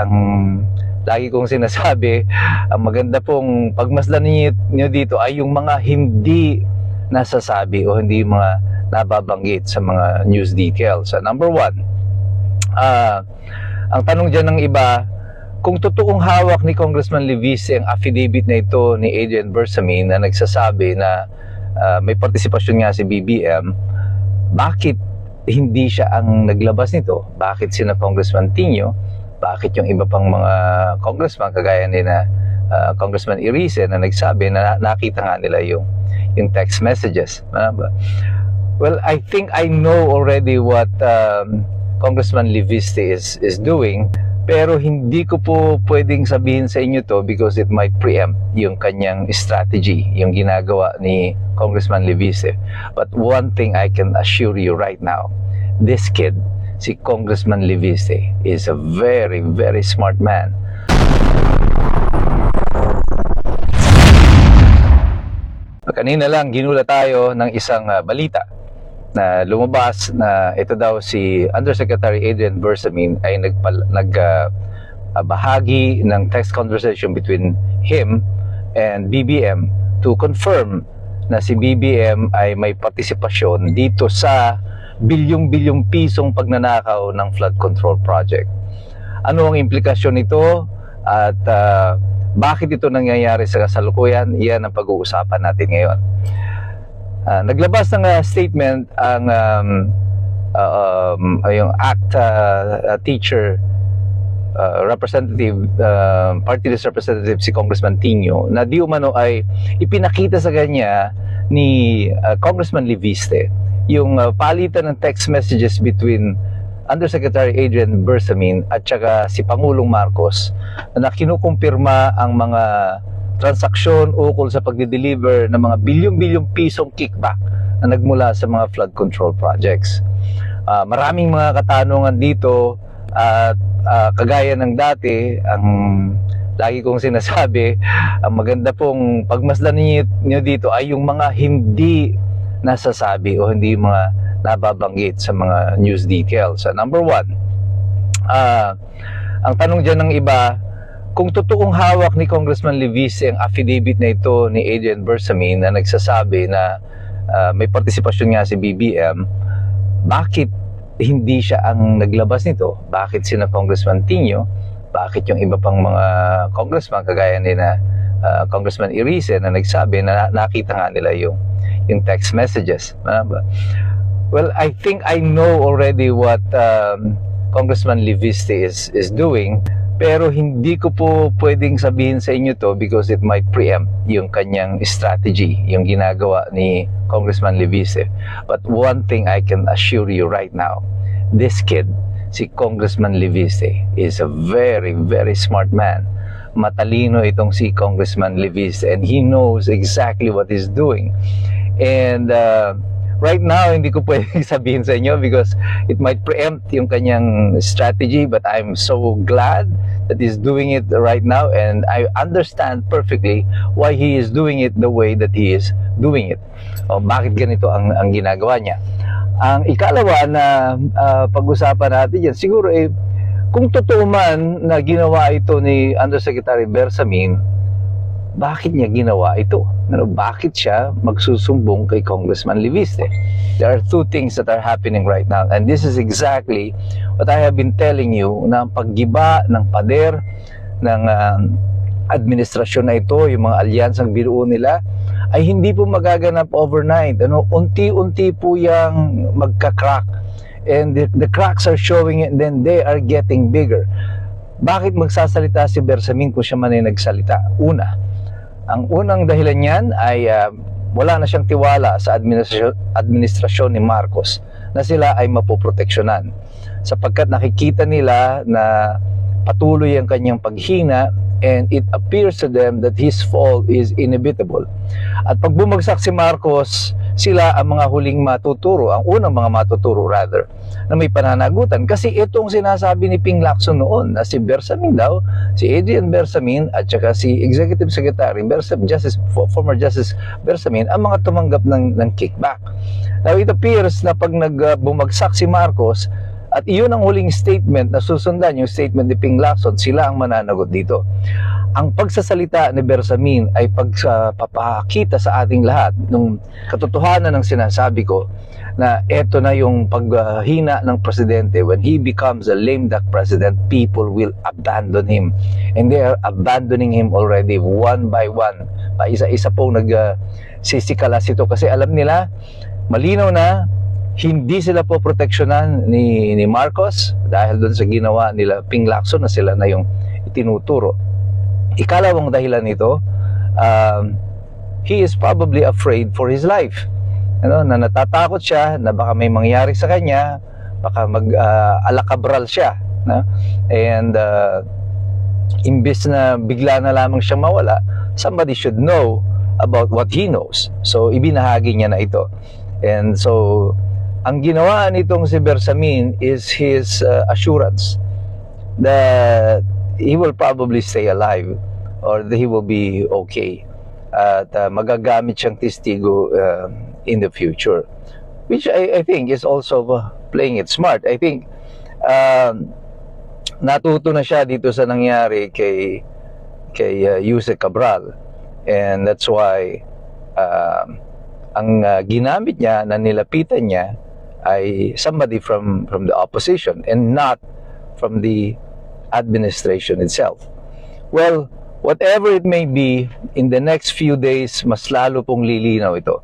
ang lagi kong sinasabi, ang maganda pong pagmasdan niyo dito ay yung mga hindi nasasabi o hindi mga nababanggit sa mga news details. Number one, ang tanong dyan ng iba, kung totoong hawak ni Congressman Levice ang affidavit na ito ni Adrian Bersamin na nagsasabi na may partisipasyon nga si BBM, bakit hindi siya ang naglabas nito? Bakit sina Congressman Tino? Bakit yung iba pang mga congressman kagaya ni na Congressman Irice na nagsabi na nakita nga nila yung text messages? Well, I think I know already what Congressman Levice is doing, pero hindi ko po pwedeng sabihin sa inyo to because it might preempt yung kanyang strategy, yung ginagawa ni Congressman Levice. But one thing I can assure you right now, this kid, si Congressman Levice, is a very, very smart man. Kanina lang ginula tayo ng isang balita na lumabas na ito daw si Undersecretary Adrian Bersamin ay nagbahagi ng text conversation between him and BBM to confirm na si BBM ay may partisipasyon dito sa bilyong-bilyong pisong pagnanakaw ng flood control project. Ano ang implikasyon nito at bakit ito nangyayari sa kasalukuyan? Yan ang pag-uusapan natin ngayon. Naglabas ng statement ang yung ACT teacher representative, party list representative si Congressman Tino, na di umano ay ipinakita sa kanya ni Congressman Levice yung palitan ng text messages between Undersecretary Adrian Bersamin at saka si Pangulong Marcos na kinukumpirma ang mga transaksyon ukol sa pagde-deliver ng mga bilyong-bilyong pisong kickback na nagmula sa mga flood control projects. Maraming mga katanungan dito at kagaya ng dati, ang lagi kong sinasabi, ang maganda pong pagmasdan niyo dito ay yung mga hindi nasasabi o hindi mga nababanggit sa mga news details. Number one, ang tanong dyan ng iba, kung totoong hawak ni Congressman Levice ang affidavit na ito ni Adrian Bersamin na nagsasabi na may partisipasyon nga si BBM, bakit hindi siya ang naglabas nito? Bakit sina Congressman Tino? Bakit yung iba pang mga congressman kagaya ni na Congressman Irice na nagsabi na nakita nga nila yung text messages? Well, I think I know already what Congressman Levice is doing, pero hindi ko po pwedeng sabihin sa inyo to because it might preempt yung kanyang strategy, yung ginagawa ni Congressman Levice. But one thing I can assure you right now, this kid, si Congressman Levice, is a very, very smart man. Matalino itong si Congressman Levice and he knows exactly what he's doing. And right now, hindi ko pwedeng sabihin sa inyo because it might preempt yung kanyang strategy, but I'm so glad that he's doing it right now and I understand perfectly why he is doing it the way that he is doing it. O bakit ganito ang ginagawa niya. Ang ikalawa na pag-usapan natin yan, siguro kung totoo man na ginawa ito ni Undersecretary Bersamin, bakit niya ginawa ito? Bakit siya magsusumbong kay Congressman Levice? There are two things that are happening right now and this is exactly what I have been telling you, na ang paggiba ng pader ng administrasyon na ito, yung mga alyansang binuo nila, ay hindi po magaganap overnight. Unti-unti po yang magka-crack and the cracks are showing and then they are getting bigger. Bakit magsasalita si Bersamin kung siya man ay nagsalita? Ang unang dahilan niyan ay wala na siyang tiwala sa administrasyon ni Marcos na sila ay mapoproteksyonan sapagkat nakikita nila na patuloy ang kanyang paghina and it appears to them that his fall is inevitable. At pag bumagsak si Marcos, sila ang mga huling matuturo, ang unang mga matuturo rather, na may pananagutan. Kasi itong sinasabi ni Ping Lacson noon na si Bersamin daw, si Adrian Bersamin at saka si Executive Secretary former Justice Bersamin ang mga tumanggap ng kickback. Now it appears na pag bumagsak si Marcos, At iyon ang huling statement na susundan, yung statement ni Ping Lacson, sila ang mananagot dito. Ang pagsasalita ni Bersamin ay pagpapakita sa ating lahat ng katotohanan ng sinasabi ko na eto na yung paghina ng presidente. When he becomes a lame duck president, people will abandon him. And they are abandoning him already one by one. Isa-isa po nagsisikalas ito kasi alam nila, malinaw na hindi sila po proteksyonan ni Marcos dahil doon sa ginawa nila Ping Lacson na sila na yung itinuturo. Ikalawang dahilan nito, he is probably afraid for his life. Na natatakot siya na baka may mangyari sa kanya, baka mag-alakabral siya. And imbis na bigla na lamang siyang mawala, somebody should know about what he knows. So, ibinahagi niya na ito. And so, ang ginawa nitong si Bersamin is his assurance that he will probably stay alive or that he will be okay. At magagamit siyang testigo in the future. Which I think is also playing it smart. I think natuto na siya dito sa nangyari kay Yuse Cabral. And that's why ang ginamit niya na nilapitan niya ay somebody from the opposition and not from the administration itself. Well, whatever it may be, in the next few days, mas lalo pong lilinaw ito.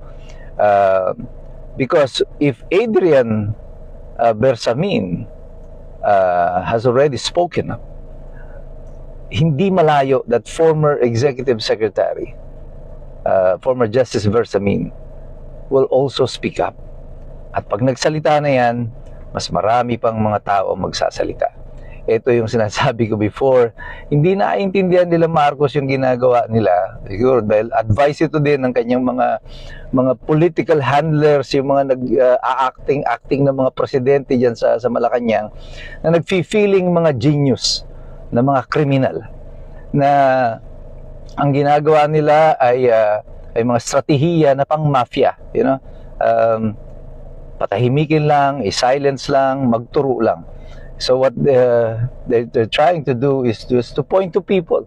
Because if Adrian Bersamin has already spoken up, hindi malayo that former executive secretary, former Justice Bersamin, will also speak up. At pag nagsalita na yan, mas marami pang mga tao magsasalita. Ito yung sinasabi ko before, hindi naiintindihan nila Marcos yung ginagawa nila. Siguro dahil advice ito din ng kanyang mga political handlers, yung mga nag-acting ng mga presidente dyan sa Malacanang, na nagfi-feeling mga genius, na mga kriminal, na ang ginagawa nila ay mga strategiya na pang mafia, patahimikin lang, i-silence lang, magturo lang. So what they're trying to do is just to point to people.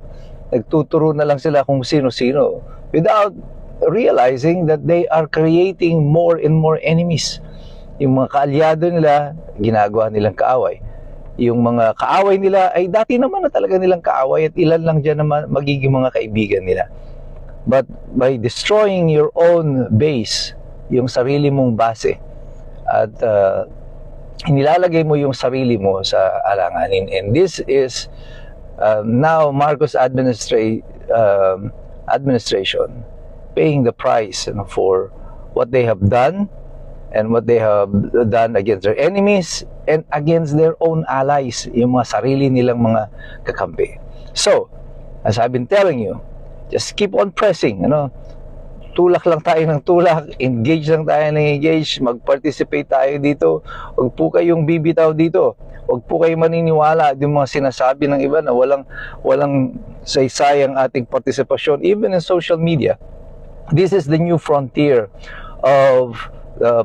Nagtuturo na lang sila kung sino-sino without realizing that they are creating more and more enemies. Yung mga kaalyado nila, ginagawa nilang kaaway. Yung mga kaaway nila ay dati naman na talaga nilang kaaway at ilan lang dyan naman magiging mga kaibigan nila. But by destroying your own base, yung sarili mong base, at nilalagay mo yung sarili mo sa alanganin. And this is now Marcos administration paying the price for what they have done and what they have done against their enemies and against their own allies, yung mga sarili nilang mga kakampi. So, as I've been telling you, just keep on pressing, tulak lang tayo ng tulak, engage lang tayo ng engage, mag-participate tayo dito. Huwag po kayong bibitaw dito. Huwag po kayong maniniwala yung mga sinasabi ng iba na walang saysayang ating partisipasyon, even in social media. This is the new frontier of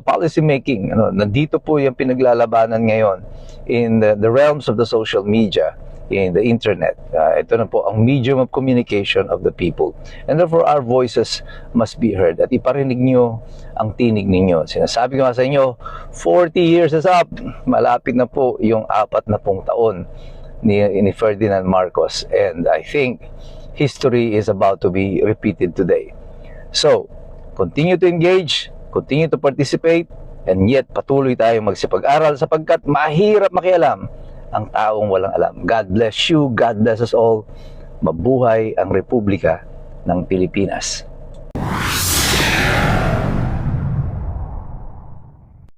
policy making. Nandito po yung pinaglalabanan ngayon in the realms of the social media, in the internet. Ito na po ang medium of communication of the people. And therefore, our voices must be heard. At iparinig nyo ang tinig ninyo. Sinasabi ko nga sa inyo, 40 years is up. Malapit na po yung 40 taon ni Ferdinand Marcos. And I think history is about to be repeated today. So, continue to engage, continue to participate, and yet patuloy tayong magsipag-aral sapagkat mahirap makialam ang taong walang alam. God bless you, God bless us all. Mabuhay ang Republika ng Pilipinas.